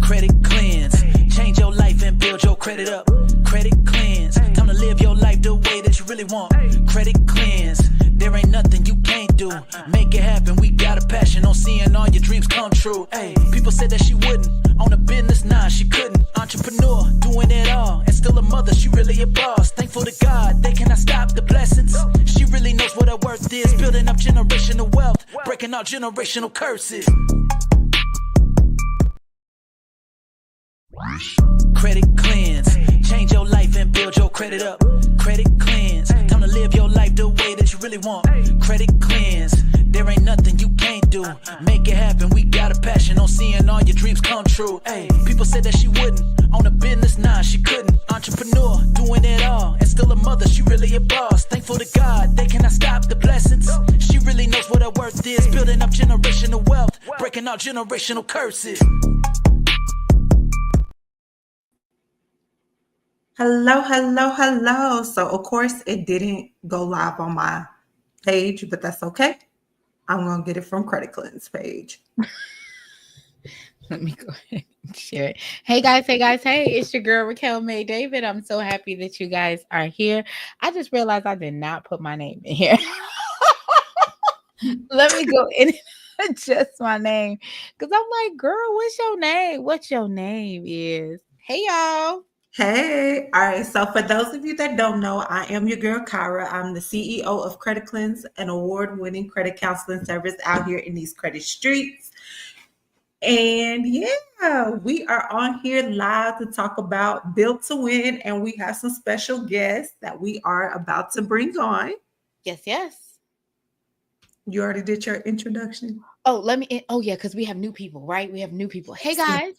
Credit cleanse, change your life and build your credit up. Credit cleanse, time to live your life the way that you really want. Credit cleanse, there ain't nothing you can't do. Make it happen, we got a passion on seeing all your dreams come true. Hey, people said that she wouldn't, on a business, nah, she couldn't. Entrepreneur, doing it all, and still a mother, she really a boss. Thankful to God, they cannot stop the blessings. She really knows what her worth is, building up generational wealth, breaking out generational curses. Credit cleanse, change your life and build your credit up. Credit cleanse, time to live your life the way that you really want. Credit cleanse, there ain't nothing you can't do. Make it happen, we got a passion on seeing all your dreams come true. Hey, people said that she wouldn't, on a business, nah, she couldn't. Entrepreneur, doing it all, and still a mother, she really a boss. Thankful to God, they cannot stop the blessings. She really knows what her worth is, building up generational wealth, breaking out generational curses. Hello. So, of course, it didn't go live on my page, but that's okay. I'm going to get it from Credit Cleanse page. Let me go ahead and share it. Hey, guys. Hey, it's your girl, Raquel May David. I'm so happy that you guys are here. I just realized I did not put my name in here. Let me go in and adjust my name. Because I'm like, girl, what's your name? What your name is? Hey, y'all. Hey, all right. So for those of you that don't know, I am your girl, Kyra. I'm the CEO of Credit Cleanse, an award-winning credit counseling service out here in these credit streets. And yeah, we are on here live to talk about Built to Win, and we have some special guests that we are about to bring on. Yes. You already did your introduction? Because we have new people, right? We have new people. Hey, guys,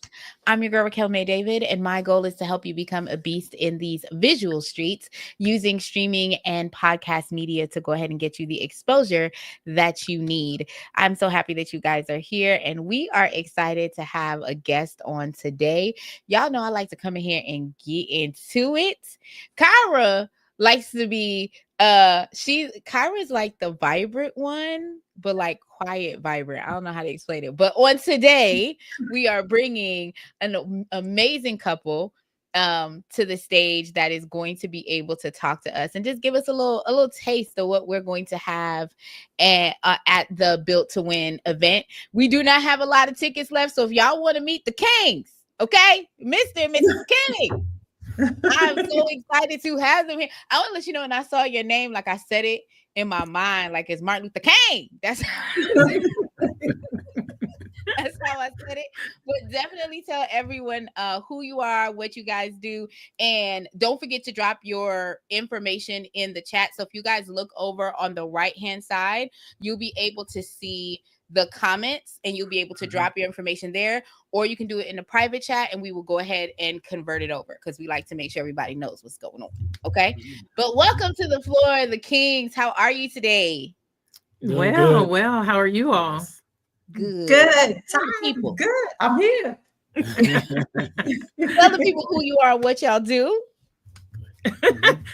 I'm your girl, Raquel May David, and my goal is to help you become a beast in these visual streets using streaming and podcast media to go ahead and get you the exposure that you need. I'm so happy that you guys are here, and we are excited to have a guest on today. Y'all know I like to come in here and get into it. Kyra likes to be Kyra's like the vibrant one, but like quiet vibrant. I don't know how to explain it. But on today, we are bringing an amazing couple to the stage that is going to be able to talk to us and just give us a little taste of what we're going to have at the Built to Win event. We do not have a lot of tickets left, so if y'all want to meet the Kings, okay, Mr. and Mrs. King. I'm so excited to have them here. I want to let you know when I saw your name, like I said it in my mind, like it's Martin Luther King. That's that's how I said it. But definitely tell everyone who you are, what you guys do, and don't forget to drop your information in the chat. So if you guys look over on the right-hand side, you'll be able to see the comments and you'll be able to drop your information there, or you can do it in the private chat and we will go ahead and convert it over because we like to make sure everybody knows what's going on. Okay. But welcome to the floor, the Kings. How are you today? Well, how are you all? Good. People. Good. I'm here. Tell the people who you are, what y'all do.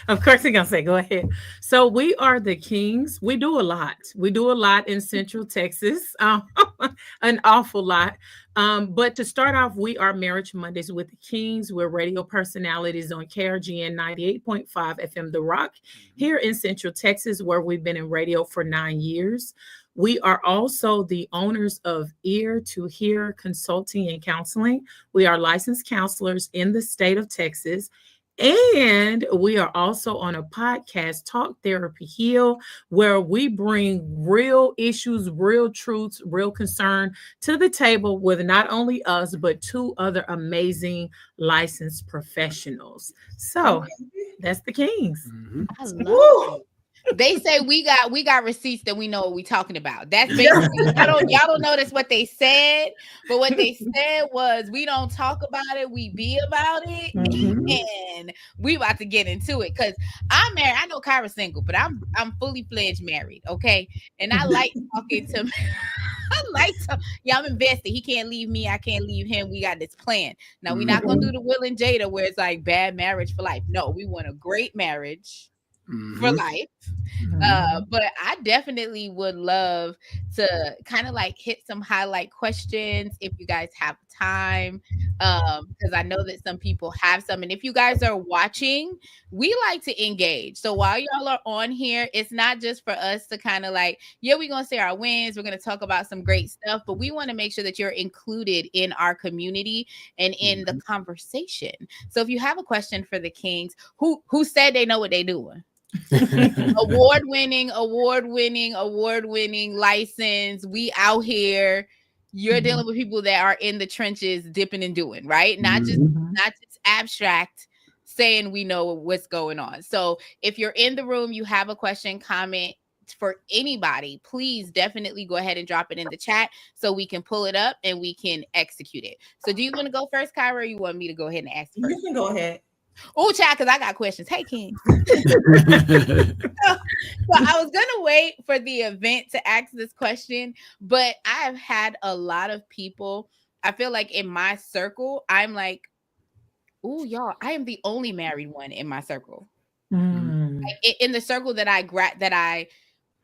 Of course, they're gonna say, go ahead. So we are the Kings. We do a lot. We do a lot in Central Texas, an awful lot. But to start off, we are Marriage Mondays with the Kings. We're radio personalities on KRGN 98.5 FM The Rock here in Central Texas, where we've been in radio for 9 years. We are also the owners of Ear to Hear Consulting and Counseling. We are licensed counselors in the state of Texas. And we are also on a podcast, Talk Therapy Heal, where we bring real issues, real truths, real concern to the table with not only us, but 2 other amazing licensed professionals. So that's the Kings. I love it. They say we got receipts that we know what we're talking about. That's basically y'all don't notice what they said, but what they said was we don't talk about it, we be about it, and we about to get into it because I'm married. I know Kyra's single, but I'm fully fledged married, okay? And I like talking to. I'm invested. He can't leave me. I can't leave him. We got this plan. Now we're not gonna do the Will and Jada where it's like bad marriage for life. No, we want a great marriage. for life. But I definitely would love to kind of like hit some highlight questions if you guys have time. Because I know that some people have some. And if you guys are watching, we like to engage. So while y'all are on here, it's not just for us to kind of like, yeah, we're gonna say our wins, we're gonna talk about some great stuff, but we want to make sure that you're included in our community and in the conversation. So if you have a question for the Kings, who said they know what they're doing? award-winning license. We out here. You're dealing with people that are in the trenches, dipping and doing, right? Not just abstract saying we know what's going on. So if you're in the room, you have a question, comment for anybody, please definitely go ahead and drop it in the chat so we can pull it up and we can execute it. So do you want to go first, Kyra, or you want me to go ahead and ask first? You can go ahead. Oh, chat, because I got questions. Hey, King. So I was gonna wait for the event to ask this question, but I have had a lot of people. I feel like in my circle, I'm like, oh, y'all, I am the only married one in my circle. Like in the circle that I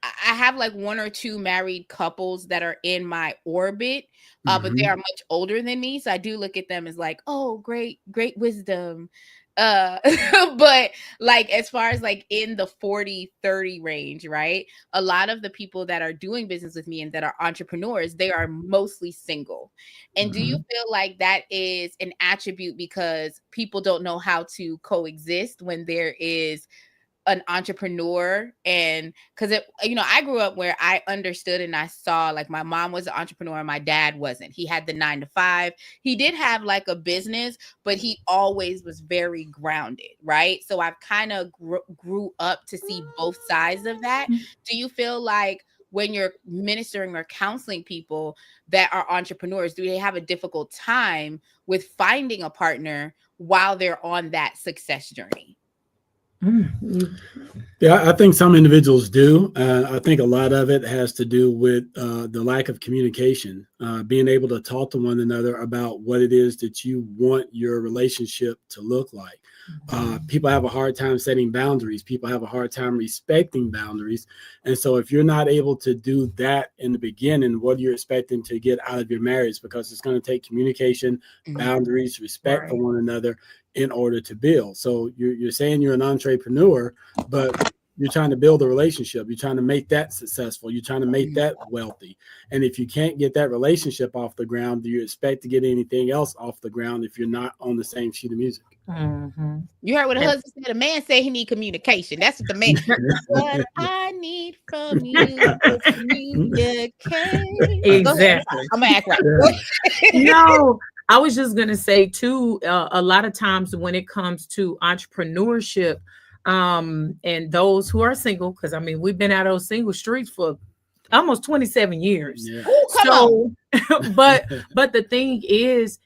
have like one or two married couples that are in my orbit, but they are much older than me. So I do look at them as like, oh, great wisdom. But like as far as like in the 40-30 range, right? A lot of the people that are doing business with me and that are entrepreneurs, they are mostly single. And do you feel like that is an attribute because people don't know how to coexist when there is an entrepreneur? And because I grew up where I understood and I saw like my mom was an entrepreneur and my dad wasn't. He had the 9-to-5. He did have like a business, but he always was very grounded, right? So I've kind of grew up to see both sides of that. Do you feel like when you're ministering or counseling people that are entrepreneurs, do they have a difficult time with finding a partner while they're on that success journey? Yeah, I think some individuals do. I think a lot of it has to do with the lack of communication, being able to talk to one another about what it is that you want your relationship to look like. People have a hard time setting boundaries. People have a hard time respecting boundaries. And so if you're not able to do that in the beginning, what are you expecting to get out of your marriage? Because it's going to take communication, boundaries, respect for one another in order to build. So you're saying you're an entrepreneur, but you're trying to build a relationship. You're trying to make that successful. You're trying to make that wealthy. And if you can't get that relationship off the ground, do you expect to get anything else off the ground if you're not on the same sheet of music? You heard what the husband said. A man said he need communication. That's what the man. What I need from you is communication. Exactly. I'm gonna act right. No, I was just gonna say too. A lot of times when it comes to entrepreneurship, and those who are single, because I mean we've been out of those single streets for almost 27 years. Yeah. Ooh, but the thing is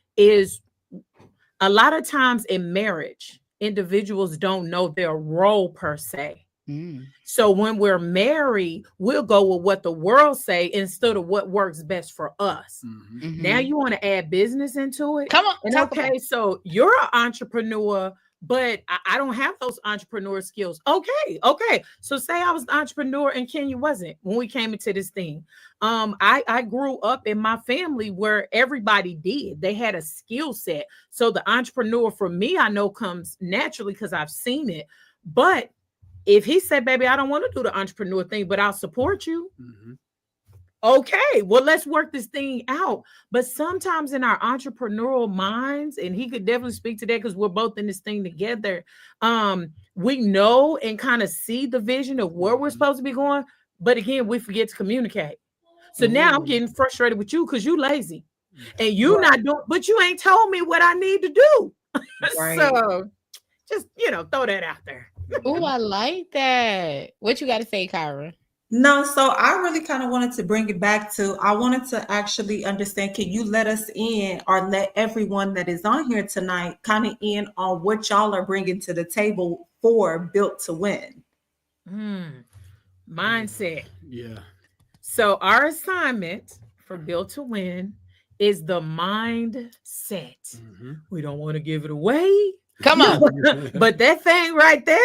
a lot of times in marriage, individuals don't know their role per se. So when we're married, we'll go with what the world say instead of what works best for us. Now you want to add business into it. Come on. And okay, so you're an entrepreneur, but I don't have those entrepreneur skills. Okay. So say I was the entrepreneur and Kenya wasn't when we came into this thing. I grew up in my family where everybody did. They had a skill set. So the entrepreneur for me, I know comes naturally because I've seen it. But if he said, baby, I don't want to do the entrepreneur thing, but I'll support you. Okay, well, let's work this thing out. But sometimes in our entrepreneurial minds, and he could definitely speak to that because we're both in this thing together. We know and kind of see the vision of where we're supposed to be going. But again, we forget to communicate. So now I'm getting frustrated with you because you lazy and you not doing, but you ain't told me what I need to do. So just, throw that out there. Oh, I like that. What you got to say, Kyra? No, so I really kind of wanted to bring it back to, I wanted to actually understand, can you let us in or let everyone that is on here tonight kind of in on what y'all are bringing to the table for Built to Win? Mindset. Yeah. So our assignment for Built to Win is the mindset. We don't want to give it away. Come on. But that thing right there,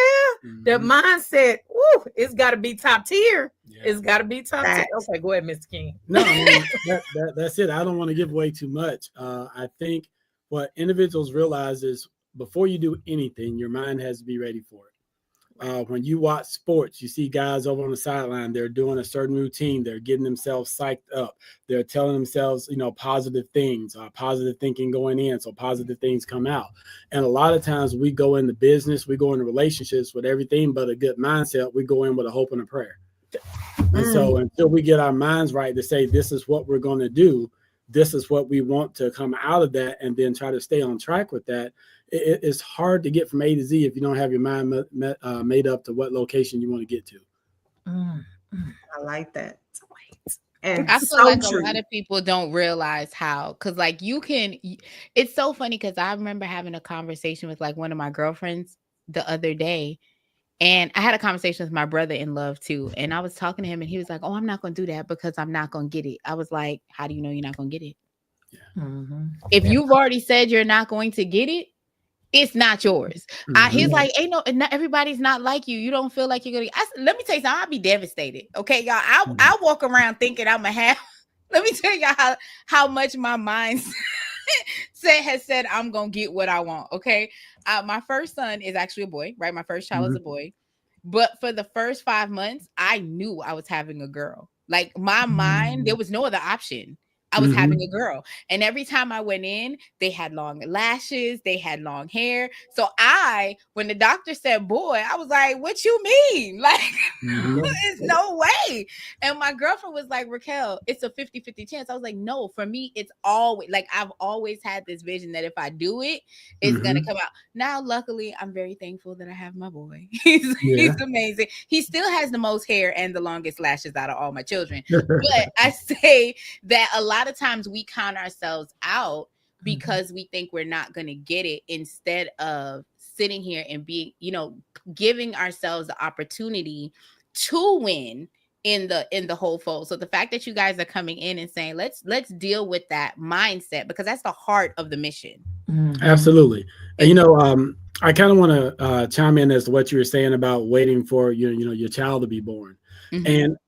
the Mhm. mindset, woo, it's got to be top tier. Yeah. It's got to be top tier. Facts. Okay, go ahead, Mr. King. No, I mean that's it. I don't want to give away too much. I think what individuals realize is before you do anything, your mind has to be ready for it. When you watch sports, you see guys over on the sideline, they're doing a certain routine, they're getting themselves psyched up, they're telling themselves, positive things, positive thinking going in, so positive things come out. And a lot of times we go into business, we go into relationships with everything but a good mindset. We go in with a hope and a prayer. And so until we get our minds right to say this is what we're going to do, this is what we want to come out of that, and then try to stay on track with that, it's hard to get from A to Z if you don't have your mind made up to what location you want to get to. I like that. And I feel so like true. a lot of people don't realize how, because like it's so funny because I remember having a conversation with like one of my girlfriends the other day, and I had a conversation with my brother in love too, and I was talking to him and he was like, oh, I'm not going to do that because I'm not going to get it. I was like, how do you know you're not going to get it? If you've already said you're not going to get it, it's not yours. He's like, ain't no, not everybody's not like you. You don't feel like you're gonna. Let me tell you something. I'll be devastated. Okay, y'all. I walk around thinking I'm gonna have. Let me tell y'all how much my mind has said I'm gonna get what I want. Okay, my first son is actually a boy. Right, my first child is a boy. But for the first 5 months, I knew I was having a girl. Like my mind, there was no other option. I was having a girl. And every time I went in, they had long lashes, they had long hair. So when the doctor said boy, I was like, what you mean? Like, there's no way. And my girlfriend was like, Raquel, it's a 50-50 chance. I was like, no, for me, it's always like, I've always had this vision that if I do it, it's going to come out. Now, luckily, I'm very thankful that I have my boy. He's amazing. He still has the most hair and the longest lashes out of all my children. But I say that a lot of times we count ourselves out because we think we're not going to get it, instead of sitting here and being, giving ourselves the opportunity to win in the whole fold. So the fact that you guys are coming in and saying, let's deal with that mindset, because that's the heart of the mission. Absolutely. And, I kind of want to chime in as to what you were saying about waiting for your child to be born. And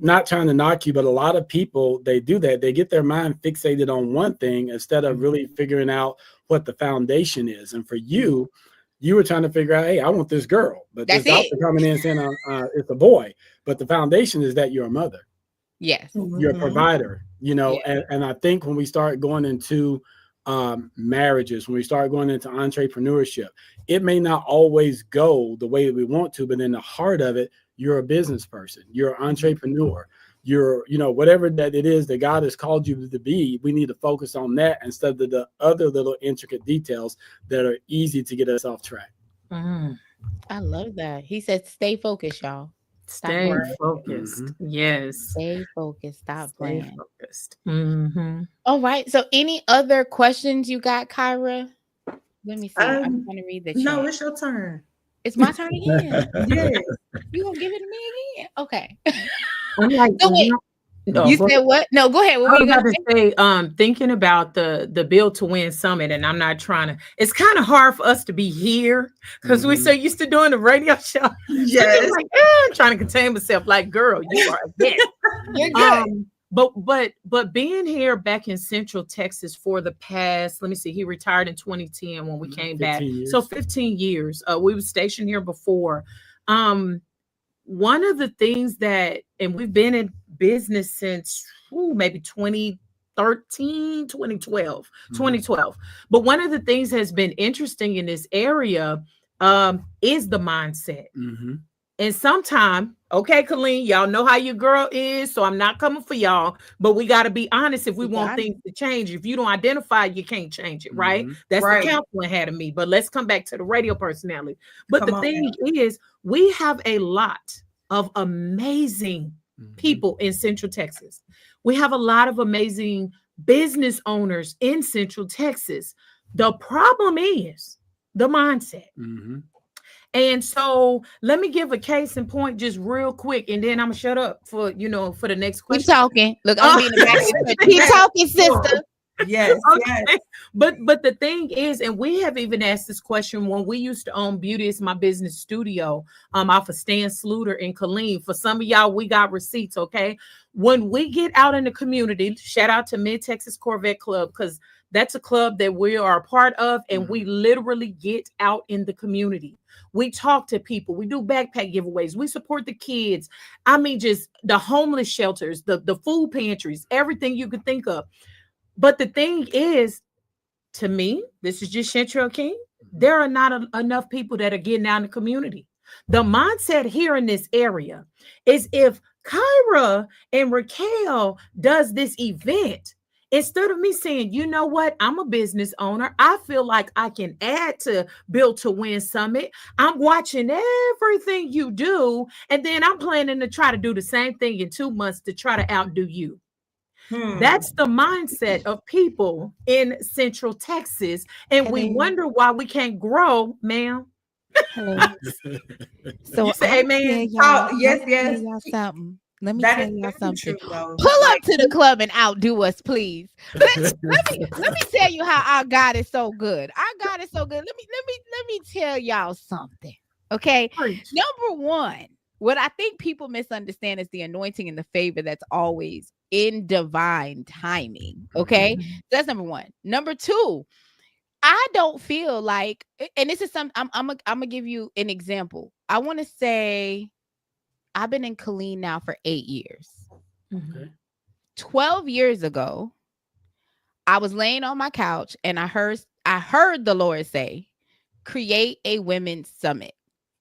not trying to knock you, but a lot of people, they do that. They get their mind fixated on one thing instead of really figuring out what the foundation is. And for you were trying to figure out, hey, I want this girl, but this doctor coming in saying it's a boy. But the foundation is that you're a mother. Yes. You're a provider, and I think when we start going into marriages, when we start going into entrepreneurship, it may not always go the way that we want to, but in the heart of it, you're a business person, you're an entrepreneur, you're, whatever that it is that God has called you to be. We need to focus on that instead of the other little intricate details that are easy to get us off track. I love that. He said, stay focused, y'all. Stay focused. Yes. Stay focused. Stop playing. Focused. All right. So any other questions you got, Kyra? Let me see. I'm trying to read the chat. No, it's your turn. It's my turn again. Yes. You gonna give it to me again? Okay. I'm like, you said what? No, go ahead. What were you gonna say? Thinking about the Build to Win Summit, and I'm not trying to. It's kind of hard for us to be here because we're so used to doing the radio show. Yes, so like, trying to contain myself. Like, girl, you are a bitch. You're good. But being here back in Central Texas for the past, let me see, he retired in 2010 when we came back. Years. So 15 years. We were stationed here before. One of the things that, and we've been in business since maybe 2013, 2012. But one of the things that has been interesting in this area is the mindset. And sometimes, okay, Colleen, y'all know how your girl is, so I'm not coming for y'all, but we got to be honest if we want things to change. If you don't identify, you can't change it, right? That's the counseling had of me. But let's come back to the radio personality. But the thing is, we have a lot of amazing people in Central Texas. We have a lot of amazing business owners in Central Texas. The problem is the mindset. And so let me give a case in point just real quick, and then I'm gonna shut up for the next question. Keep talking. Look, I'm being the back. Keep talking, sister. Yes, Okay. yes. But the thing is, and we have even asked this question when we used to own Beauty is My Business Studio, off of Stan Sluter in Killeen. For some of y'all, we got receipts, okay? When we get out in the community, shout out to Mid Texas Corvette Club, because that's a club that we are a part of, and we literally get out in the community. We talk to people. We do backpack giveaways. We support the kids. I mean, just the homeless shelters, the food pantries, everything you could think of. But the thing is, to me, this is just Chantrell King. There are not enough people that are getting out in the community. The mindset here in this area is if Kyra and Raquel does this event, instead of me saying, you know what, I'm a business owner, I feel like I can add to Build to Win Summit. I'm watching everything you do, and then I'm planning to try to do the same thing in 2 months to try to outdo you. That's the mindset of people in Central Texas. And we wonder why we can't grow, ma'am. Hello. So You say I'm amen? Yes, Let me yes. tell y'all something. Let me That tell is y'all very something. true, though. Pull up to the club and outdo us, please. Let me tell you how our God is so good. Our God is so good. Let me tell y'all something. Okay. Preach. Number one, what I think people misunderstand is the anointing and the favor that's always in divine timing. Okay. That's number one. Number two, I don't feel like, and this is something I'm gonna give you an example. I want to say I've been in Killeen now for 8 years. Okay. 12 years ago, I was laying on my couch and I heard the Lord say, create a women's summit.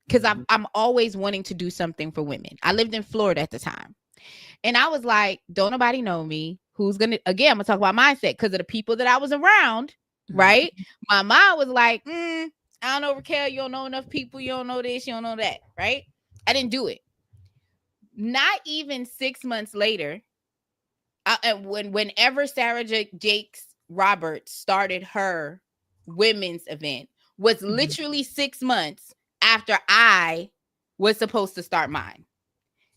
Because I'm always wanting to do something for women. I lived in Florida at the time. And I was like, don't nobody know me. Who's gonna, again, I'm gonna talk about mindset because of the people that I was around, right? My mom was like, I don't know, Raquel, you don't know enough people, you don't know this, you don't know that, right? I didn't do it. Not even 6 months later, whenever Sarah Jakes Roberts started her women's event, was literally 6 months after I was supposed to start mine.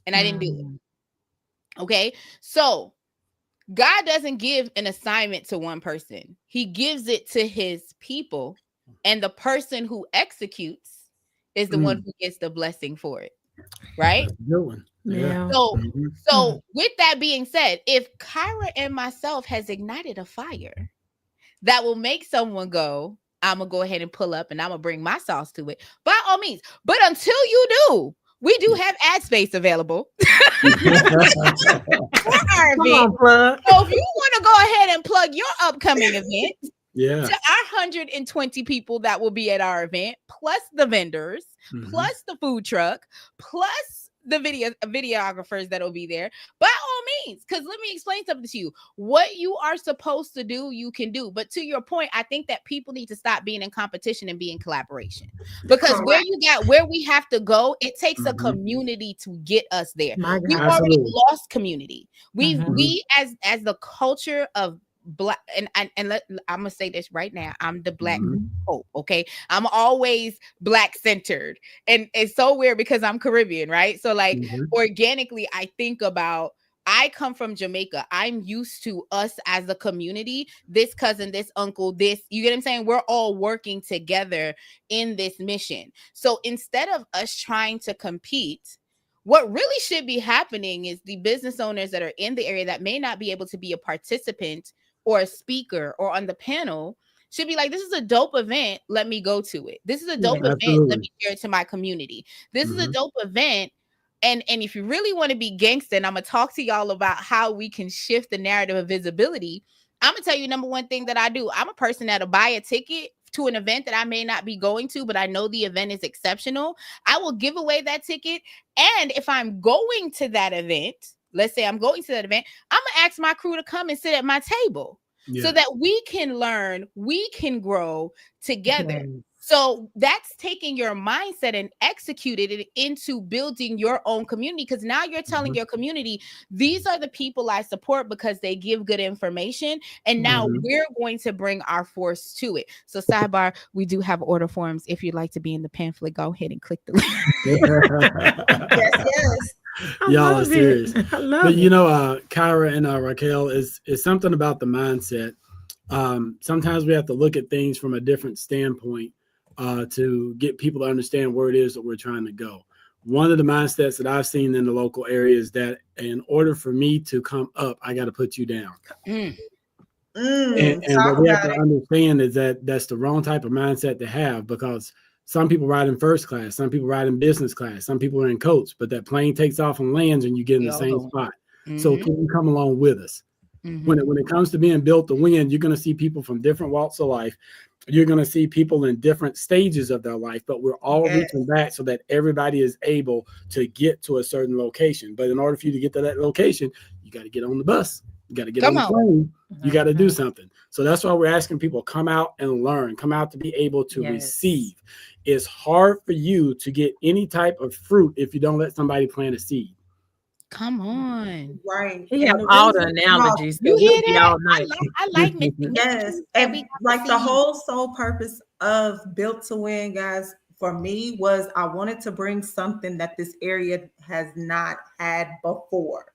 And I didn't do it. Okay. So God doesn't give an assignment to one person. He gives it to his people. And the person who executes is the one who gets the blessing for it. Right? That's a good one. Yeah. So with that being said, if Kyra and myself has ignited a fire that will make someone go, I'm going to go ahead and pull up and I'm going to bring my sauce to it, by all means. But until you do, we do have ad space available for our event. So if you want to go ahead and plug your upcoming event to our 120 people that will be at our event, plus the vendors, plus the food truck, plus the videographers that will be there, by all means, because let me explain something to you. What you are supposed to do, you can do. But to your point, I think that people need to stop being in competition and be in collaboration. Because where we have to go, it takes a community to get us there. We've already lost community. We as the culture of Black, and I'm gonna say this right now, I'm the Black hope. Okay, I'm always Black centered, and it's so weird because I'm Caribbean, right? So like organically I think about, I come from Jamaica. I'm used to us as a community, this cousin, this uncle, this, you get what I'm saying? We're all working together in this mission. So instead of us trying to compete, what really should be happening is the business owners that are in the area that may not be able to be a participant or a speaker or on the panel should be like, this is a dope event, let me go to it. This is a dope event, let me share it to my community. This is a dope event. And if you really want to be gangster, and I'm going to talk to y'all about how we can shift the narrative of visibility, I'm going to tell you number one thing that I do. I'm a person that'll buy a ticket to an event that I may not be going to, but I know the event is exceptional. I will give away that ticket. And if I'm going to that event, let's say I'm going to that event, I'm going to ask my crew to come and sit at my table so that we can learn, we can grow together. So that's taking your mindset and executed it into building your own community. Because now you're telling your community, these are the people I support because they give good information. And now we're going to bring our force to it. So sidebar, we do have order forms. If you'd like to be in the pamphlet, go ahead and click the link. Yes. Y'all are serious. But you know, Kyra and Raquel, is something about the mindset. sometimes we have to look at things from a different standpoint to get people to understand where it is that we're trying to go. One of the mindsets that I've seen in the local area is that in order for me to come up, I got to put you down. And what we have to understand is that that's the wrong type of mindset to have, because some people ride in first class, some people ride in business class, some people are in coach, but that plane takes off and lands and you get in the same spot. So can you come along with us? When it comes to being built to win, you're going to see people from different walks of life. You're going to see people in different stages of their life, but we're all reaching back so that everybody is able to get to a certain location. But in order for you to get to that location, you got to get on the bus. You got to get on the plane. You got to do something. So that's why we're asking people, come out and learn, come out to be able to receive. It's hard for you to get any type of fruit if you don't let somebody plant a seed. Come on. Right. He have all the analogies. You hear that? All night. I like mixing. Yes. And like the whole sole purpose of Built to Win, guys, for me was I wanted to bring something that this area has not had before.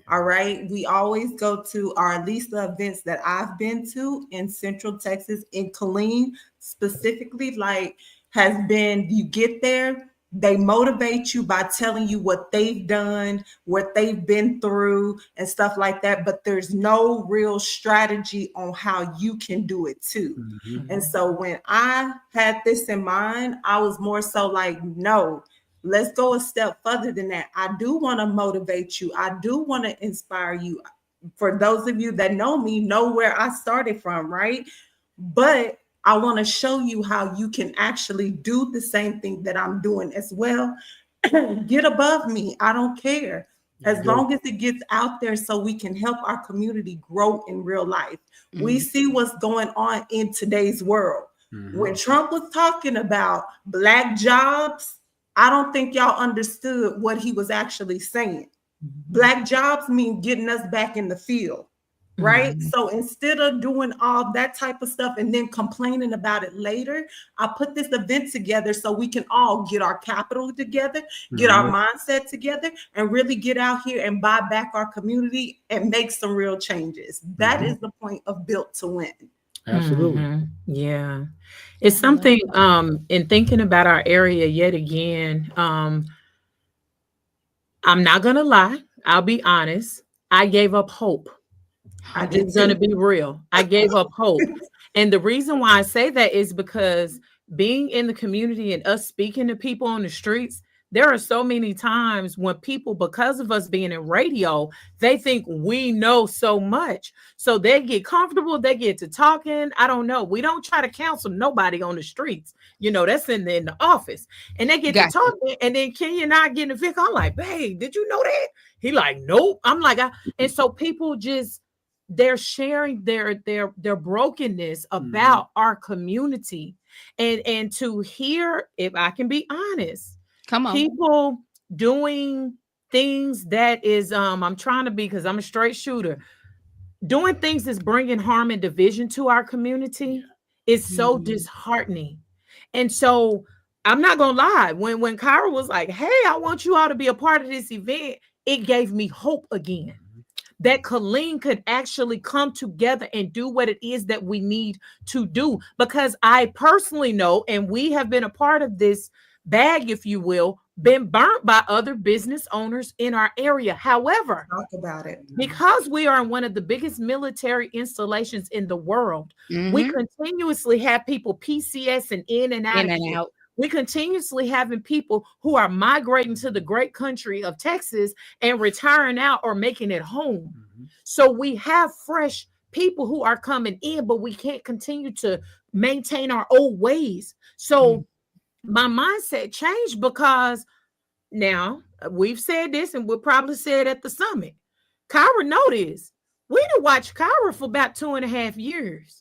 All right. We always go to, or at least the events that I've been to in Central Texas, in Killeen specifically, like has been, you get there, they motivate you by telling you what they've done, what they've been through and stuff like that. But there's no real strategy on how you can do it too. And so when I had this in mind, I was more so like, no, let's go a step further than that. I do want to motivate you. I do want to inspire you. For those of you that know me, know where I started from, right? But I want to show you how you can actually do the same thing that I'm doing as well. Get above me. I don't care. As long as it gets out there so we can help our community grow in real life. We see what's going on in today's world. When Trump was talking about Black jobs, I don't think y'all understood what he was actually saying. Black jobs mean getting us back in the field. Right. So instead of doing all that type of stuff and then complaining about it later, I put this event together so we can all get our capital together, get our mindset together, and really get out here and buy back our community and make some real changes. That is the point of Built to Win. Absolutely. Yeah. It's something in thinking about our area yet again. I'm not gonna lie, I'll be honest. I gave up hope. I'm just going to be real. I gave up hope. And the reason why I say that is because being in the community and us speaking to people on the streets, there are so many times when people, because of us being in radio, they think we know so much. So they get comfortable. They get to talking. I don't know. We don't try to counsel nobody on the streets. You know, that's in the office. And they get to talking. And then Kenya and I get in the vehicle. I'm like, babe, did you know that? He like, nope. I'm like, and so people just, they're sharing their brokenness about our community. And to hear, if I can be honest, people doing things that is, I'm trying to be, because I'm a straight shooter, doing things that's bringing harm and division to our community is so disheartening. And so I'm not gonna lie, when Kyra was like, hey, I want you all to be a part of this event, it gave me hope again. That Killeen could actually come together and do what it is that we need to do. Because I personally know, and we have been a part of this bag, if you will, been burnt by other business owners in our area. However, talk about it. Because we are in one of the biggest military installations in the world, we continuously have people PCS and in and out. We continuously having people who are migrating to the great country of Texas and retiring out or making it home. So we have fresh people who are coming in, but we can't continue to maintain our old ways. So my mindset changed, because now we've said this and we'll probably say it at the summit. Kyra know this. We done watched Kyra for about 2.5 years.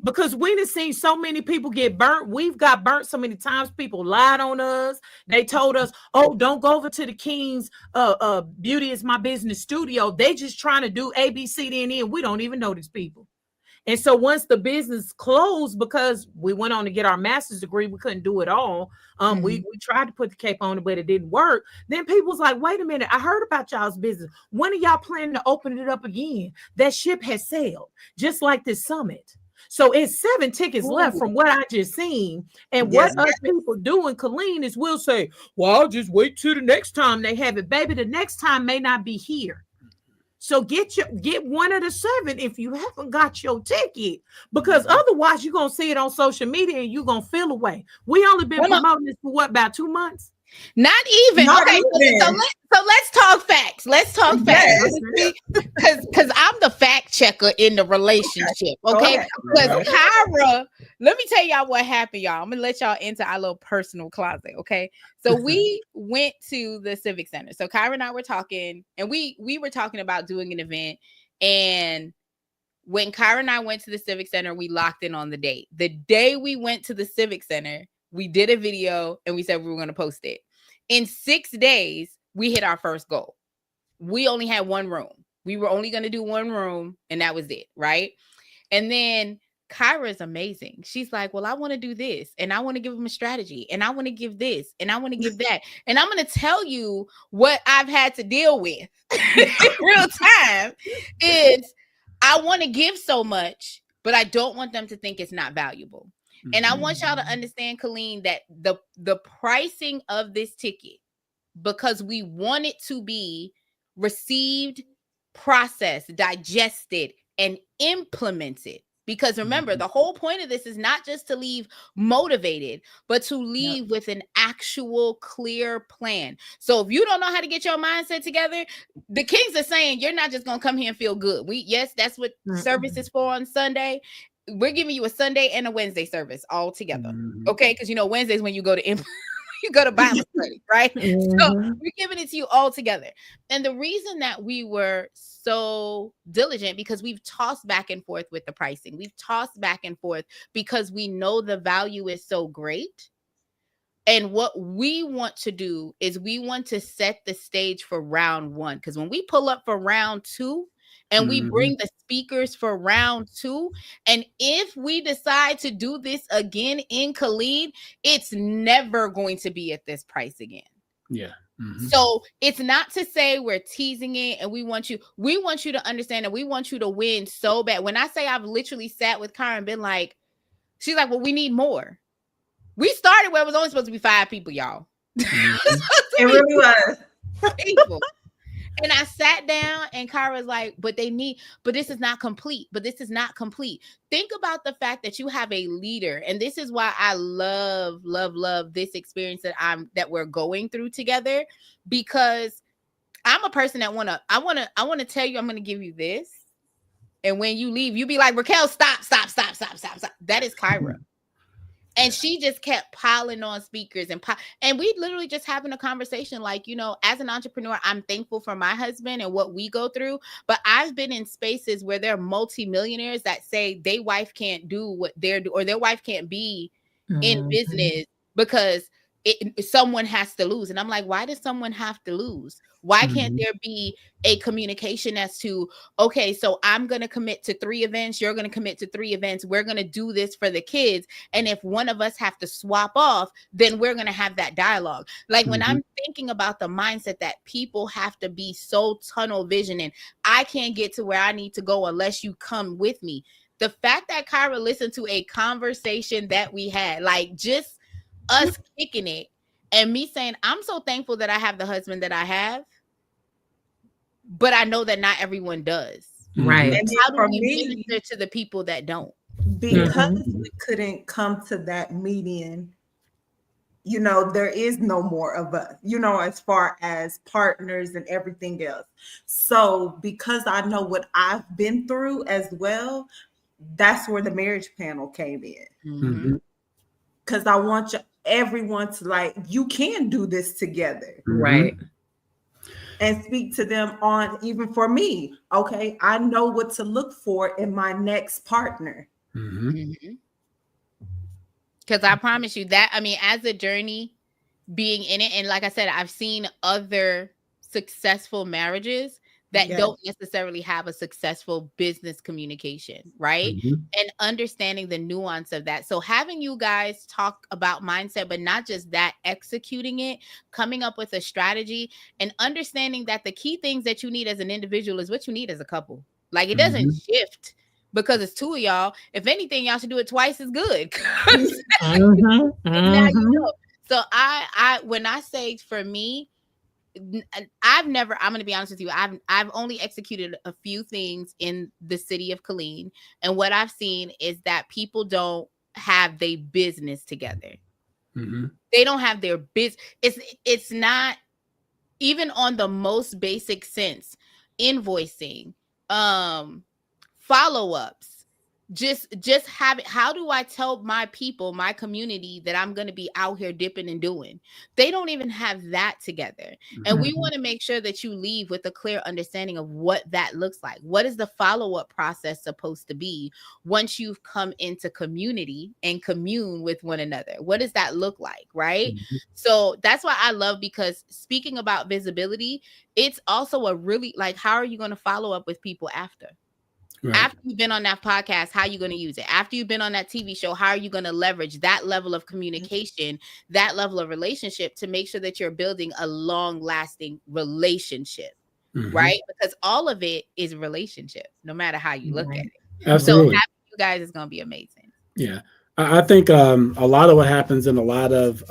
Because we done seen so many people get burnt. We've got burnt so many times. People lied on us. They told us, oh, don't go over to the King's Beauty is My Business studio. They just trying to do A, B, C, D, and E, and we don't even know these people. And so once the business closed, because we went on to get our master's degree, we couldn't do it all. We tried to put the cape on it, but it didn't work. Then people was like, wait a minute, I heard about y'all's business. When are y'all planning to open it up again? That ship has sailed, just like this summit. So it's 7 tickets left from what I just seen. And what us people do in Colleen is we'll say, well, I'll just wait till the next time they have it. Baby, the next time may not be here. So get one of the 7 if you haven't got your ticket, because otherwise you're gonna see it on social media and you're gonna feel away. We only been promoting this for what, about 2 months? Not even. Okay, so let's talk facts. Let's talk facts. Because I'm the fact checker in the relationship. Okay. Because Kyra, let me tell y'all what happened, y'all. I'm gonna let y'all into our little personal closet. Okay. So we went to the Civic Center. So Kyra and I were talking, and we were talking about doing an event. And when Kyra and I went to the Civic Center, we locked in on the date. The day we went to the Civic Center, we did a video and we said we were going to post it. In 6 days, we hit our first goal. We only had one room. We were only going to do one room and that was it, right? And then Kyra is amazing. She's like, well, I want to do this and I want to give them a strategy and I want to give this and I want to give that. And I'm going to tell you what I've had to deal with in real time is I want to give so much, but I don't want them to think it's not valuable. And I want y'all to understand, Colleen, that the pricing of this ticket, because we want it to be received, processed, digested, and implemented. Because remember, the whole point of this is not just to leave motivated, but to leave with an actual clear plan. So if you don't know how to get your mindset together, the Kings are saying you're not just going to come here and feel good. Yes, that's what service is for on Sunday. We're giving you a Sunday and a Wednesday service all together. Okay. Because Wednesdays when you go to you go to Bible study, right? So we're giving it to you all together. And the reason that we were so diligent, because we've tossed back and forth with the pricing. We've tossed back and forth because we know the value is so great. And what we want to do is we want to set the stage for round 1. Because when we pull up for round 2, and we bring the speakers for round 2. And if we decide to do this again in Khalid, it's never going to be at this price again. Yeah. So it's not to say we're teasing it and we want you to understand that we want you to win so bad. When I say I've literally sat with Kyra and been like, she's like, well, we need more. We started where it was only supposed to be 5 people, y'all. It really was. People. And I sat down and Kyra was like, but this is not complete. But this is not complete. Think about the fact that you have a leader. And this is why I love this experience that we're going through together, because I'm a person that I want to tell you, I'm going to give you this. And when you leave, you be like, Raquel, stop. That is Kyra. And she just kept piling on speakers and we literally just having a conversation like, as an entrepreneur, I'm thankful for my husband and what we go through. But I've been in spaces where there are multimillionaires that say their wife can't do what they're doing, or their wife can't be in business because someone has to lose. And I'm like, why does someone have to lose? Why can't there be a communication as to, okay, so I'm going to commit to 3 events. You're going to commit to 3 events. We're going to do this for the kids. And if one of us have to swap off, then we're going to have that dialogue. Like when I'm thinking about the mindset that people have to be so tunnel vision and I can't get to where I need to go unless you come with me. The fact that Kyra listened to a conversation that we had, like just us kicking it and me saying, I'm so thankful that I have the husband that I have, but I know that not everyone does. Right. And how do we minister to the people that don't? Because we couldn't come to that median, there is no more of us, as far as partners and everything else. So because I know what I've been through as well, that's where the marriage panel came in. Because I want everyone to you can do this together. Right. And speak to them on, even for me, okay, I know what to look for in my next partner. Because I promise you that, as a journey being in it, and like I said, I've seen other successful marriages that Yes. don't necessarily have a successful business communication, right? Mhm. And understanding the nuance of that. So having you guys talk about mindset, but not just that, executing it, coming up with a strategy, and understanding that the key things that you need as an individual is what you need as a couple. Like, it doesn't Mhm. shift because it's two of y'all. If anything, y'all should do it twice as good. Mhm, Now you mhm. know. So I when I say, for me, I've never, I'm going to be honest with you, I've only executed a few things in the city of Killeen, and what I've seen is that people don't have their business together. Mhm. They don't have their business. It's not even on the most basic sense. Invoicing, follow-ups, just have it. How do I tell my people, my community, that I'm going to be out here dipping and doing? They don't even have that together. And we Mhm. want to make sure that you leave with a clear understanding of what that looks like. What is the follow-up process supposed to be once you've come into community and commune with one another? What does that look like, right? Mhm. So that's why I love, because speaking about visibility, it's also a really, like, how are you going to follow up with people after? Right. After you've been on that podcast, how are you going to use it? After you've been on that TV show, how are you going to leverage that level of communication, that level of relationship, to make sure that you're building a long-lasting relationship, Mhm. right? Because all of it is relationship, no matter how you look at Right. it. So Absolutely. having you guys is going to be amazing. Yeah. I think a lot of what happens in a lot of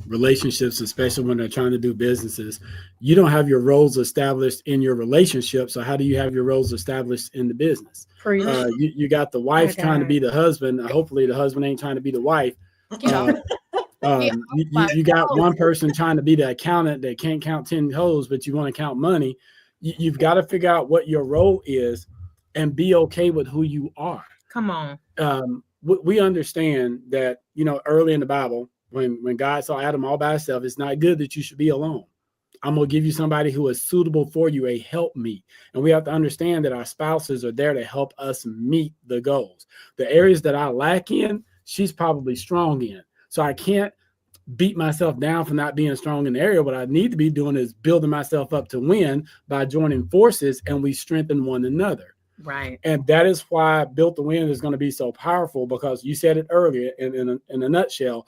relationships, especially when they're trying to do businesses, you don't have your roles established in your relationship. So how do you have your roles established in the business? Preach. You got the wife My trying to God. be the husband. Hopefully the husband ain't trying to be the wife. Get off. Uh, you got one person trying to be the accountant that can't count 10 hoes, but you want to count money. You've got to figure out what your role is and be okay with who you are. Come on. We understand that, early in the Bible, when God saw Adam all by himself, it's not good that you should be alone. I'm going to give you somebody who is suitable for you, a helpmeet. And we have to understand that our spouses are there to help us meet the goals. The areas that I lack in, she's probably strong in. So I can't beat myself down for not being strong in the area. What I need to be doing is building myself up to win by joining forces, and we strengthen one another. Right. And that is why Built to Win is going to be so powerful, because you said it earlier in a nutshell.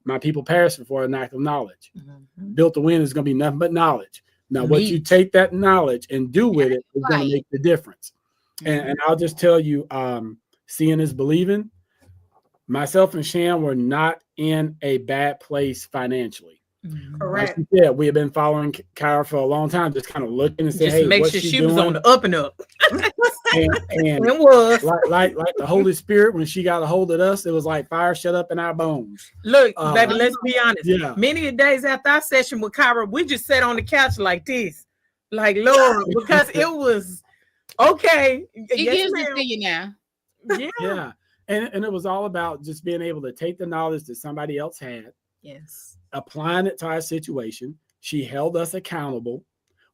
My people perish for a lack of knowledge. Mhm. Built to Win is going to be nothing but knowledge. Now, what you Meat. take that knowledge and do with it is going to make the difference. And I'll just tell you, seeing is believing. Myself and Shan were not in a bad place financially. Mhm. Like Correct. you said, we have been following Kyra for a long time, just kind of looking and saying, Just hey, make what's sure she she doing? was on the up and up. and It was. like the Holy Spirit, when she got a hold of us, it was like fire shut up in our bones. Look, baby, let's be honest. Yeah. Many days after our session with Kyra, we just sat on the couch like this. Like, Lord, because it was okay. He Yes, gives ma'am. it to you now. Yeah. Yeah. And it was all about just being able to take the knowledge that somebody else had, Yes. applying it to our situation. She held us accountable.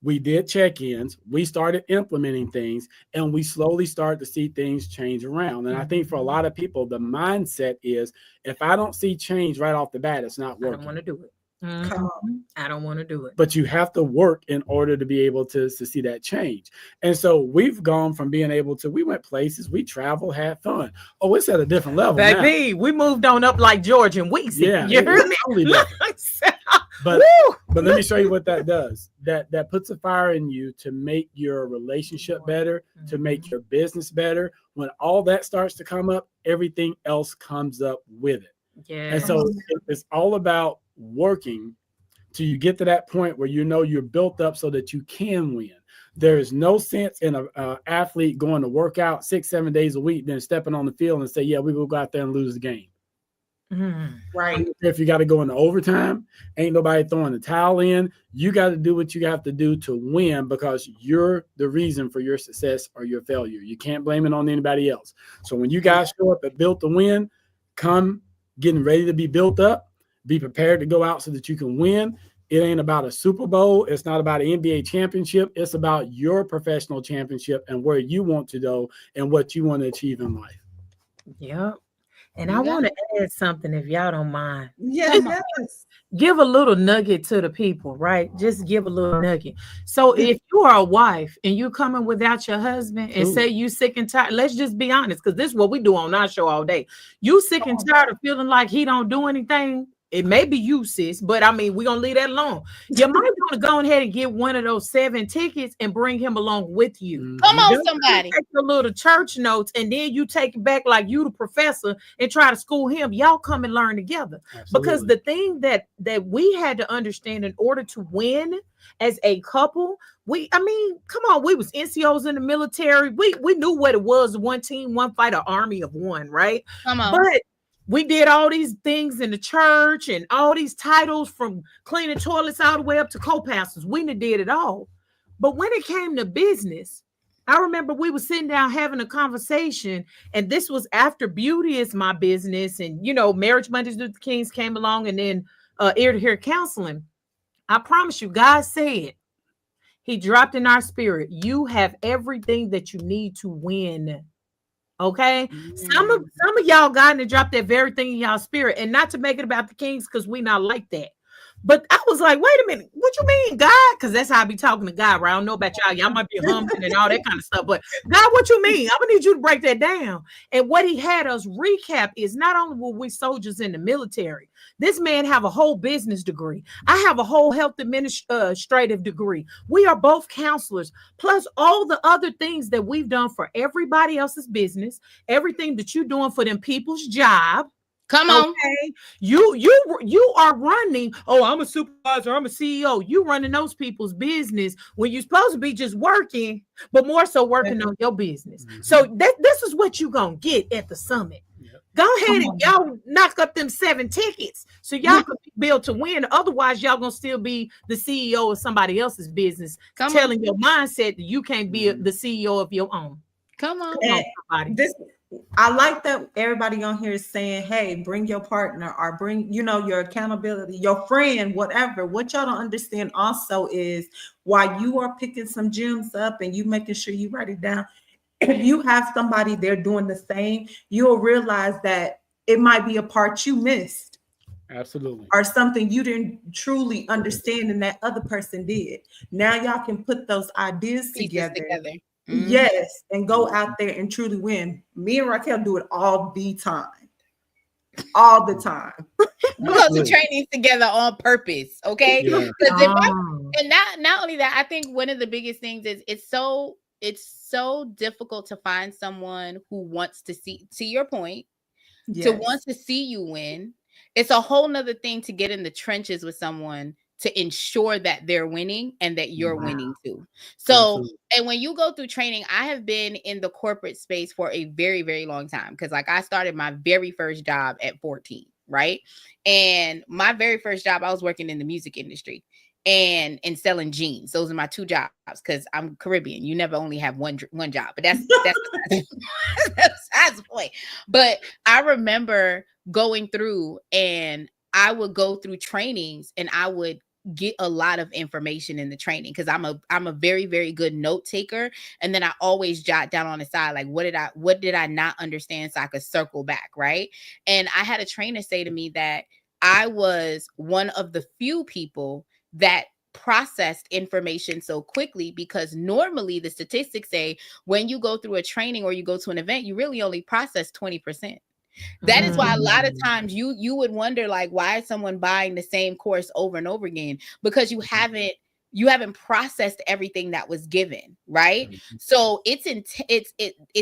We did check-ins. We started implementing things, and we slowly started to see things change around. And I think for a lot of people, the mindset is, if I don't see change right off the bat, it's not I working. don't want to do it. Come on. I don't want to do it. But you have to work in order to be able to see that change. And so we've gone from being able to, we went places, we traveled, had fun. Oh, it's at a different level now. Baby, we moved on up like George and Weezy. Yeah, You heard it's me? totally Look, different. But let me show you what that does. That puts a fire in you to make your relationship better, to make your business better. When all that starts to come up, everything else comes up with it. yeah. And so it's all about working till you get to that point where you're built up so that you can win. There is no sense in a athlete going to work out 6-7 days a week, then stepping on the field and say, yeah, we will go out there and lose the game. Right. If you got to go into overtime, ain't nobody throwing the towel in. You got to do what you have to do to win, because you're the reason for your success or your failure. You can't blame it on anybody else. So when you guys show up at Built to Win, come getting ready to be built up, be prepared to go out so that you can win. It ain't about a Super Bowl. It's not about an NBA championship. It's about your professional championship and where you want to go and what you want to achieve in life. Yep. And I want to add something, if y'all don't mind. Yes, Just yes. give a little nugget to the people, right? Just give a little nugget. So if you are a wife and you coming without your husband and say you sick and tired, let's just be honest, because this is what we do on our show all day. You sick and tired of feeling like he don't do anything. It may be you, sis, but I mean, we're going to leave that alone. You might want to go ahead and get one of those 7 tickets and bring him along with you. Come on, Don't somebody. take your little church notes and then you take it back like you the professor and try to school him. Y'all come and learn together. Absolutely. Because the thing that we had to understand in order to win as a couple, come on, we was NCOs in the military. We knew what it was, one team, one fight, an army of one, right? Come on. But we did all these things in the church and all these titles from cleaning toilets all the way up to co-pastors. We did it all. But when it came to business, I remember we were sitting down having a conversation, and this was after Beauty is My Business, and Marriage Mondays with the Kings came along, and then Ear to Hear Counseling. I promise you, God said, He dropped in our spirit, you have everything that you need to win. Okay, some of y'all got to drop that very thing in y'all spirit, and not to make it about the Kings because we not like that. But I was like, wait a minute, what you mean, God? Because that's how I be talking to God, right? I don't know about y'all. Y'all might be humbling and all that kind of stuff. But God, what you mean? I'm gonna need you to break that down. And what He had us recap is not only were we soldiers in the military, this man have a whole business degree. I have a whole health administrative degree. We are both counselors, plus all the other things that we've done for everybody else's business, everything that you're doing for them people's job. Come on. Okay. You are running. Oh, I'm a supervisor. I'm a CEO. You running those people's business when you're supposed to be just working, but more so working on your business. Mm-hmm. So this is what you're going to get at the summit. Yep. Go ahead and y'all knock up them 7 tickets so y'all can be built to win. Otherwise, y'all going to still be the CEO of somebody else's business, telling your mindset that you can't be the CEO of your own. Come on. I like that everybody on here is saying, hey, bring your partner or bring, your accountability, your friend, whatever. What y'all don't understand also is while you are picking some gems up and you making sure you write it down, if you have somebody there doing the same, you'll realize that it might be a part you missed. Absolutely. Or something you didn't truly understand and that other person did. Now y'all can put those ideas together. Mm-hmm. Yes, and go out there and truly win. Me and Raquel do it all the time. All the time. We go to trainings together on purpose, okay? Yeah. And not only that, I think one of the biggest things is it's so difficult to find someone who wants to see, to your point, to want to see you win. It's a whole nother thing to get in the trenches with someone to ensure that they're winning and that you're winning too. So, absolutely. And when you go through training, I have been in the corporate space for a very, very long time. Because I started my very first job at 14, right? And my very first job, I was working in the music industry and selling jeans. Those are my 2 jobs because I'm Caribbean. You never only have one job, but that's the point. But I remember going through, and I would go through trainings and I would get a lot of information in the training because I'm a very, very good note taker. And then I always jot down on the side, like, what did I not understand so I could circle back, right? And I had a trainer say to me that I was one of the few people that processed information so quickly, because normally the statistics say when you go through a training or you go to an event, you really only process 20%. That is why a lot of times you would wonder, like, why is someone buying the same course over and over again? Because you haven't processed everything that was given, right? So it's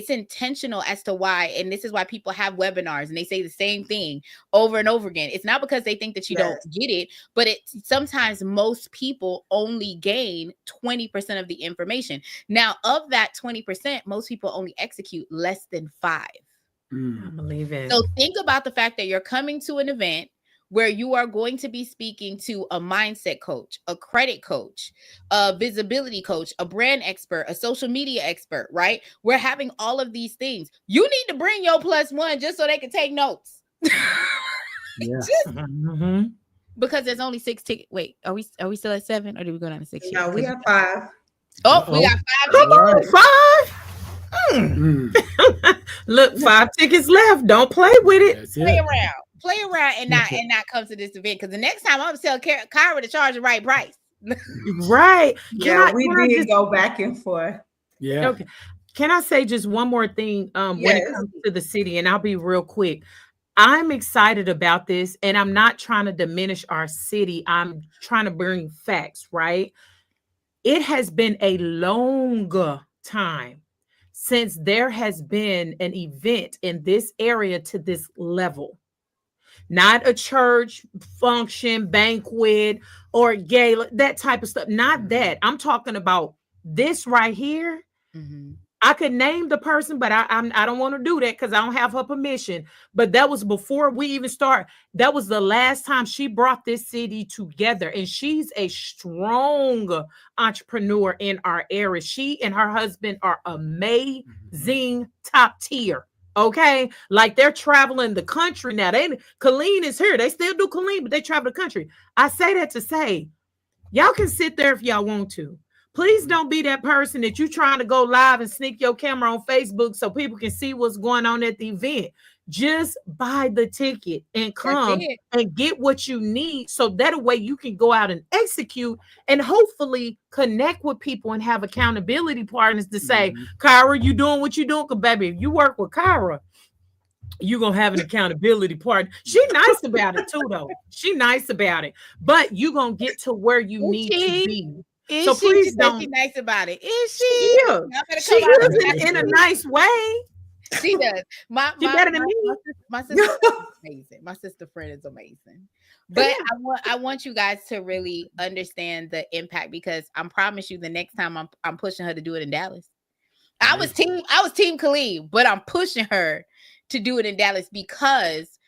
intentional as to why, and this is why people have webinars and they say the same thing over and over again. It's not because they think that you don't get it, but sometimes most people only gain 20% of the information. Now, of that 20%, most people only execute less than 5%. I believe it. So think about the fact that you're coming to an event where you are going to be speaking to a mindset coach, a credit coach, a visibility coach, a brand expert, a social media expert, right? We're having all of these things. You need to bring your +1 just so they can take notes. Because there's only 6 tickets. Wait, are we still at 7 or did we go down to 6? No, we have 5. Oh, we got 5. Come on, 5. Look, 5 tickets left. Don't play with it. That's Play it. around. Play around and not come to this event. Because the next time I'm gonna tell Kyra to charge the right price. Right. Yeah, we can I did just go back and forth. Yeah. okay. Can I say just one more thing when it Yes. comes to the city? And I'll be real quick. I'm excited about this, and I'm not trying to diminish our city. I'm trying to bring facts, right? It has been a long time since there has been an event in this area to this level. Not a church function, banquet, or gala, that type of stuff. Not that. I'm talking about this right here. Mhm. I could name the person, but I don't want to do that because I don't have her permission. But that was before we even start. That was the last time she brought this city together, and she's a strong entrepreneur in our area. She and her husband are amazing, top tier. Okay, like they're traveling the country now. Colleen is here. They still do Colleen, but they travel the country. I say that to say, y'all can sit there if y'all want to. Please don't be that person that you trying to go live and sneak your camera on Facebook so people can see what's going on at the event. Just buy the ticket and come it. and get what you need so that way you can go out and execute and hopefully connect with people and have accountability partners to say, Kyra, you doing what you doing? Because baby, if you work with Kyra, you're gonna have an accountability partner. She nice about it too, though. She nice about it, but you gonna get to where you Is need she? to be. Is So she? please She said don't. she nice about it. Is She she? is. Y'all better She come out is and in a nice way. She does. My She my better than my, me. my sister friend is amazing. My sister friend is amazing. But I want you guys to really understand the impact because I promise you the next time I'm pushing her to do it in Dallas. I was team Khalid, but I'm pushing her to do it in Dallas because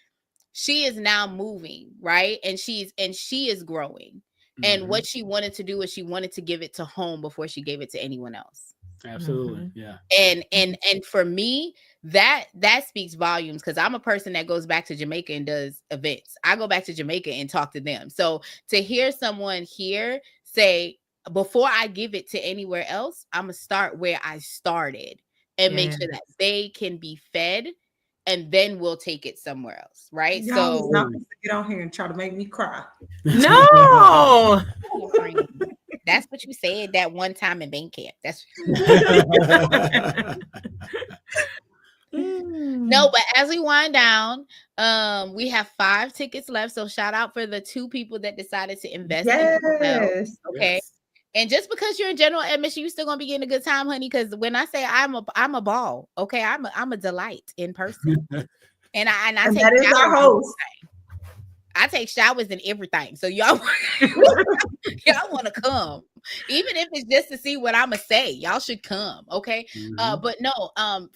she is now moving, right? And she is growing. And what she wanted to do is she wanted to give it to home before she gave it to anyone else. Absolutely. Yeah. And for me, that speaks volumes because I'm a person that goes back to Jamaica and does events. I go back to Jamaica and talk to them. So to hear someone here say, before I give it to anywhere else, I'm gonna start where I started and make sure that they can be fed, and then we'll take it somewhere else, right? Y'all was So not supposed to get on here and try to make me cry. No. that's what you said that one time in bank camp. That's no, but as we wind down, we have 5 tickets left. So shout out for the 2 people that decided to invest in themselves. Yes. Okay. Yes. And just because you're in general admission, you still gonna be getting a good time, honey. Because when I say I'm a ball, okay, I'm a delight in person, and I And take that is our showers host. I take showers and everything. So y'all want to come. Even if it's just to see what I'm gonna say, y'all should come. Okay. But no,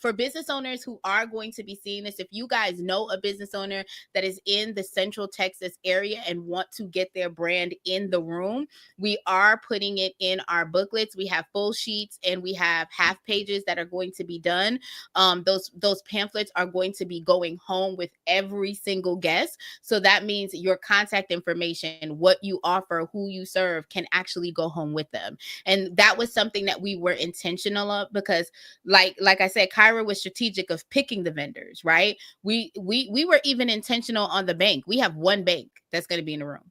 for business owners who are going to be seeing this, if you guys know a business owner that is in the Central Texas area and want to get their brand in the room, we are putting it in our booklets. We have full sheets and we have half pages that are going to be done. Those pamphlets are going to be going home with every single guest. So that means your contact information, what you offer, who you serve can actually go home with them. And that was something that we were intentional of because like I said, Kyra was strategic of picking the vendors, right? We were even intentional on the bank. We have one bank that's going to be in the room.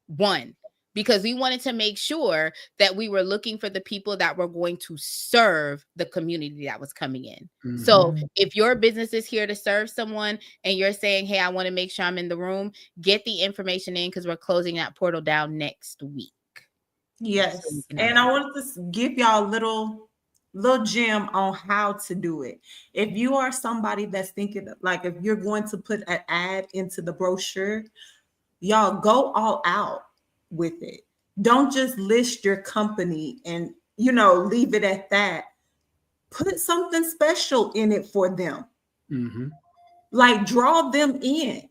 One. Because we wanted to make sure that we were looking for the people that were going to serve the community that was coming in. So if your business is here to serve someone and you're saying, hey, I want to make sure I'm in the room, get the information in because we're closing that portal down next week. Yes. So And I wanted to give y'all a little gem on how to do it. If you are somebody that's thinking like if you're going to put an ad into the brochure, y'all go all out with it. Don't just list your company and leave it at that. Put something special in it for them. Like draw them in.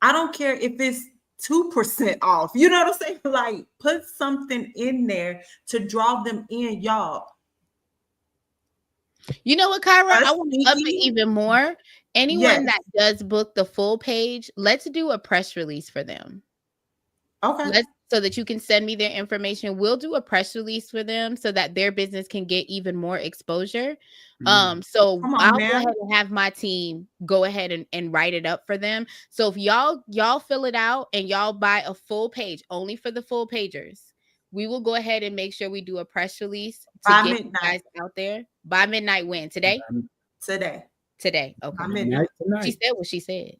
I don't care if it's 2% off. You know what I'm saying? Like put something in there to draw them in, y'all. You know what, Kyra? I want to up it even more. Anyone Yes. that does book the full page, let's do a press release for them. Okay. So that you can send me their information. We'll do a press release for them so that their business can get even more exposure. So Come on I'll go now. ahead and have my team go ahead and write it up for them. So if y'all fill it out and y'all buy a full page only for the full pagers, we will go ahead and make sure we do a press release to By get you guys midnight out there by midnight. When? Today? today. Today. By Okay. midnight. She said what she said.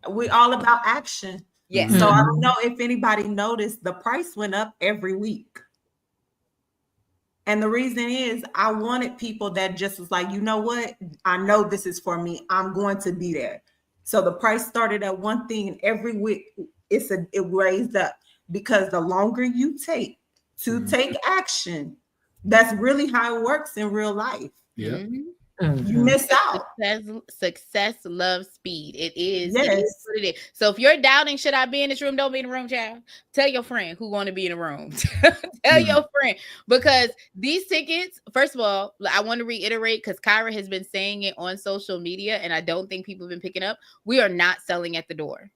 We all about action. Yes. So I Mhm. don't know if anybody noticed the price went up every week. And the reason is I wanted people that just was like, you know what? I know this is for me. I'm going to be there. So the price started at one thing, and every week it raised up because the longer you take to take action, that's really how it works in real life. Yeah. Mhm. You Mhm. miss out. Success loves speed. It is Yes. what it is. So if you're doubting, should I be in this room? Don't be in the room, child. Tell your friend who want to be in the room. Tell your friend, because these tickets, first of all, I want to reiterate, because Kyra has been saying it on social media, and I don't think people have been picking up. We are not selling at the door.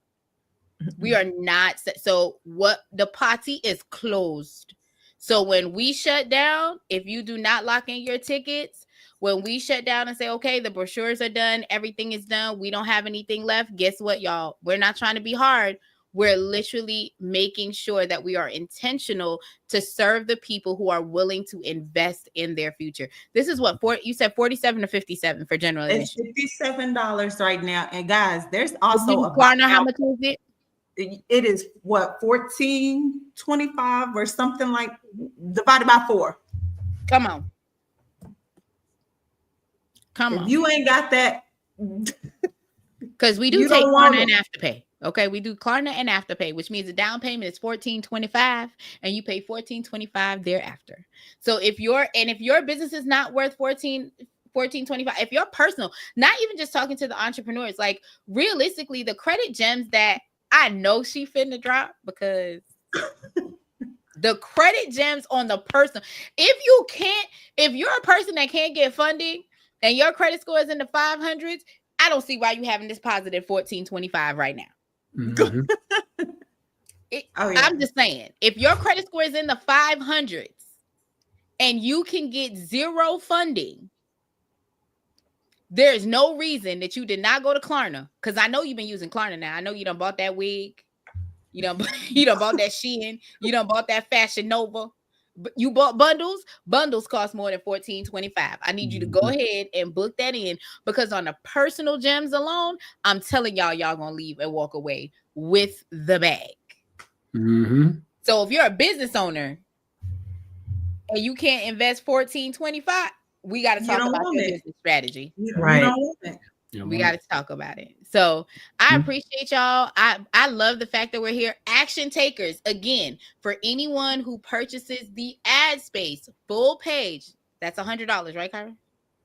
We are not. So what, the party is closed. So when we shut down, if you do not lock in your tickets, when we shut down and say, okay, the brochures are done, everything is done, we don't have anything left, guess what, y'all? We're not trying to be hard. We're literally making sure that we are intentional to serve the people who are willing to invest in their future. This is what, you said 47 or 57 for general It's admission. $57 right now. And guys, there's also a buy Klarna, how now. much is it? It is what, 14.25 or something, like divided by 4. Come on. Come If on. you ain't got that, Because we do you take don't want Klarna and it. Afterpay. Okay, we do Klarna and Afterpay, which means the down payment is $14.25 and you pay $14.25 thereafter. So if your business is not worth $14.25, if you're personal, not even just talking to the entrepreneurs, like realistically, the credit gems that I know she finna drop, because the credit gems on the personal, if you're a person that can't get funding and your credit score is in the 500s, I don't see why you having this positive 14.25 right now. Mhm. Oh yeah. I'm just saying, if your credit score is in the 500s and you can get zero funding, there is no reason that you did not go to Klarna. Because I know you've been using Klarna now. I know you done bought that wig. You done bought that Shein. You done bought that Fashion Nova. You bought bundles. Bundles cost more than $14.25. I need you to go ahead and book that in, because on the personal gems alone, I'm telling y'all gonna leave and walk away with the bag. Mhm. So if you're a business owner and you can't invest $14.25, we got to You talk don't about want your it. business strategy. You Right. don't want it. We got to talk about it. So I Mhm. appreciate y'all. I love the fact that we're here. Action takers, again, for anyone who purchases the ad space full page, that's $100, right, Kyra?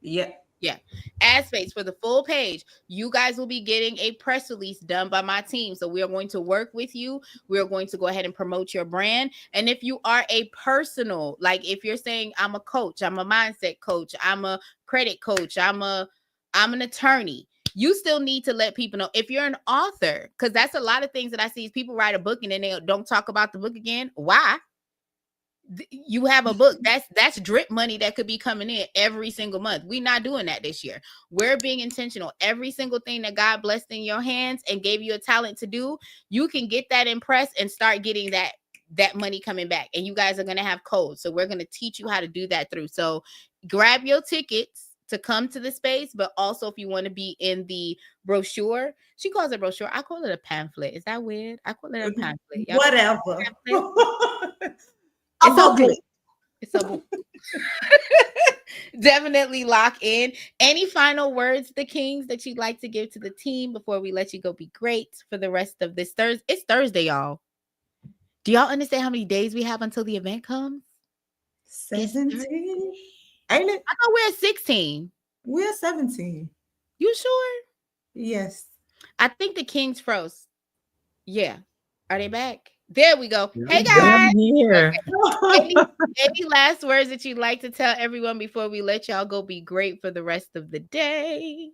Yeah. Yeah. Ad space for the full page. You guys will be getting a press release done by my team. So we are going to work with you. We are going to go ahead and promote your brand. And if you are a personal, like if you're saying, I'm a coach, I'm a mindset coach, I'm a credit coach, I'm an attorney, you still need to let people know. If you're an author, because that's a lot of things that I see is people write a book and then they don't talk about the book again. Why? You have a book, that's drip money that could be coming in every single month. We're not doing that this year. We're being intentional. Every single thing that God blessed in your hands and gave you a talent to do, you can get that in press and start getting that money coming back. And you guys are going to have codes, so we're going to teach you how to do that through. So grab your tickets to come to the space, but also if you want to be in the brochure, she calls it brochure, I call it a pamphlet. Is that weird? I call it a pamphlet. Y'all Whatever. It's A a booklet. It's a book. Definitely lock in. Any final words, the Kings, that you'd like to give to the team before we let you go be great for the rest of this Thursday? It's Thursday, y'all. Do y'all understand how many days we have until the event comes? 17. Ain't it? I thought we're at 16. We're 17. You sure? Yes. I think the Kings froze. Yeah. Are they back? There we go. Yeah. Hey, Yeah, guys. I'm here. Any last words that you'd like to tell everyone before we let y'all go be great for the rest of the day?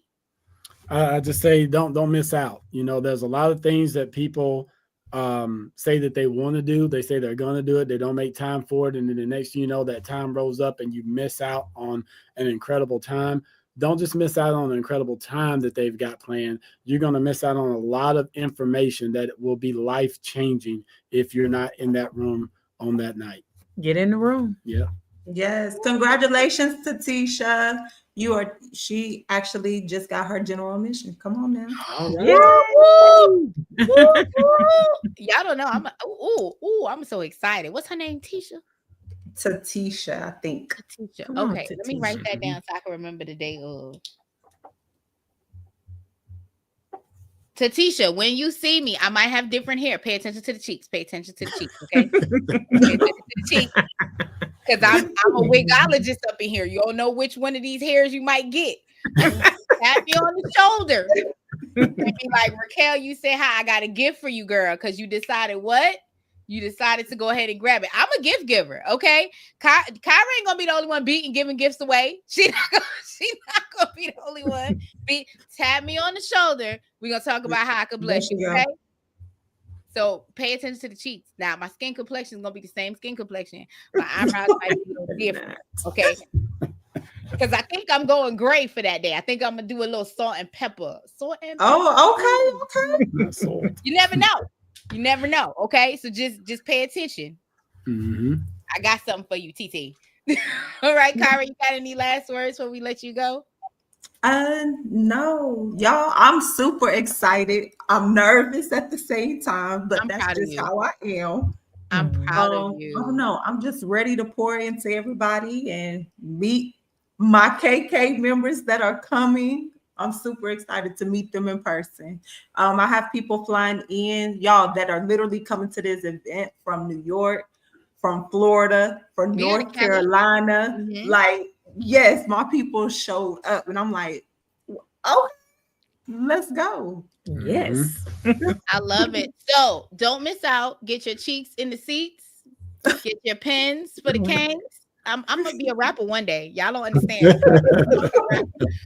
I just say don't miss out. You know, there's a lot of things that people say that they want to do. They say they're going to do it. They don't make time for it. And then the next thing you know, that time rolls up and you miss out on an incredible time. Don't just miss out on an incredible time that they've got planned. You're going to miss out on a lot of information that will be life-changing if you're not in that room on that night. Get in the room. Yeah. Yes. Congratulations to Tisha. She actually just got her general admission. Come on now. Woo, woo, woo. Y'all don't know. I'm so excited. What's her name? Tatisha, I think. Tatisha. Come on, Okay, let me write that Tatisha. down so I can remember the day of. Tatisha, when you see me, I might have different hair. Pay attention to the cheeks. Pay attention to the cheeks, okay? Pay attention to the cheeks. Because I'm a wigologist up in here. You don't know which one of these hairs you might get. Tap me on the shoulder. And be like, Raquel, you said hi. I got a gift for you, girl, because you decided what? You decided to go ahead and grab it. I'm a gift giver, okay? Kyra ain't gonna be the only one giving gifts away. She's not gonna be the only one. Tap me on the shoulder. We're gonna talk about how I can bless you, okay? So pay attention to the cheeks. Now, my skin complexion is gonna be the same skin complexion, but eyebrows might be a little different, okay? Because I think I'm going gray for that day. I think I'm gonna do a little salt and pepper. Oh, okay. You never know. You never know. Okay, so just pay attention. Mm-hmm. I got something for you, TT. All right, Kyra, you got any last words before we let you go? No, y'all. I'm super excited. I'm nervous at the same time, but that's just how I am. I'm proud of you. I don't know. I'm just ready to pour into everybody and meet my KK members that are coming. I'm super excited to meet them in person. I have people flying in, y'all, that are literally coming to this event from New York, from Florida, from North Carolina. Mm-hmm. Like, yes, my people showed up, and I'm like, oh, let's go. Yes. I love it. So don't miss out. Get your cheeks in the seats. Get your pens for the canes. I'm gonna be a rapper one day. Y'all don't understand.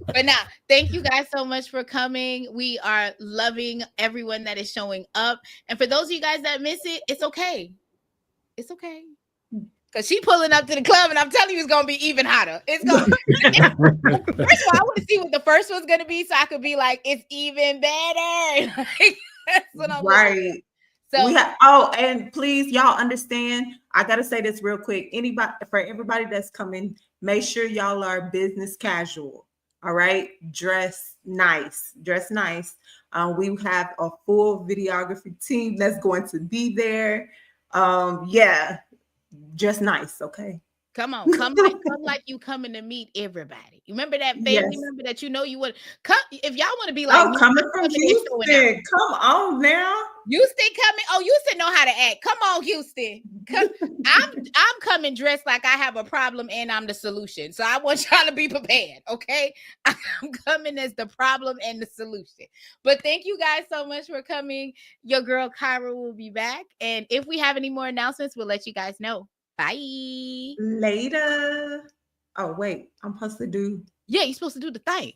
But now, thank you guys so much for coming. We are loving everyone that is showing up. And for those of you guys that miss it, it's okay. It's okay. Because she pulling up to the club, and I'm telling you, it's gonna be even hotter. It's gonna first of all, I want to see what the first one's gonna be, so I could be like, it's even better. That's what I'm right. So and please, y'all understand. I gotta say this real quick. For everybody that's coming, make sure y'all are business casual. All right, dress nice. We have a full videography team that's going to be there. Yeah, just nice. Okay. Come like you coming to meet everybody. You remember that family member that you know you would come if y'all want to be like coming from Houston. Come on now. Houston coming. Oh, Houston know how to act. Come on, Houston. I'm coming dressed like I have a problem and I'm the solution. So I want y'all to be prepared. Okay. I'm coming as the problem and the solution. But thank you guys so much for coming. Your girl Kyra will be back. And if we have any more announcements, we'll let you guys know. Bye. Later. Oh, wait. I'm supposed to do. Yeah, you're supposed to do the thing.